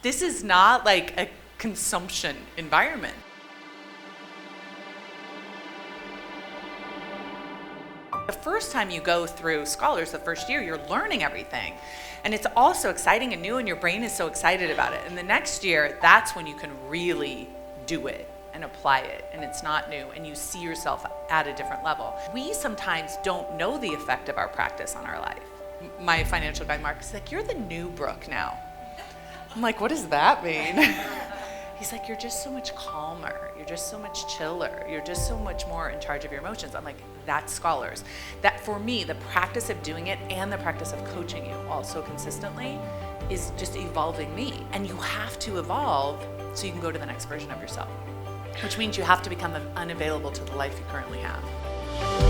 This is not like a consumption environment. The first time you go through Scholars, the first year, you're learning everything. And it's all so exciting and new, and your brain is so excited about it. And the next year, that's when you can really do it and apply it, and it's not new, and you see yourself at a different level. We sometimes don't know the effect of our practice on our life. My financial guy, Mark, is like, you're the new Brooke now. I'm like, what does that mean? He's like, you're just so much calmer. You're just so much chiller. You're just so much more in charge of your emotions. I'm like, that's Scholars. That for me, the practice of doing it and the practice of coaching you also consistently is just evolving me. And you have to evolve so you can go to the next version of yourself, which means you have to become unavailable to the life you currently have.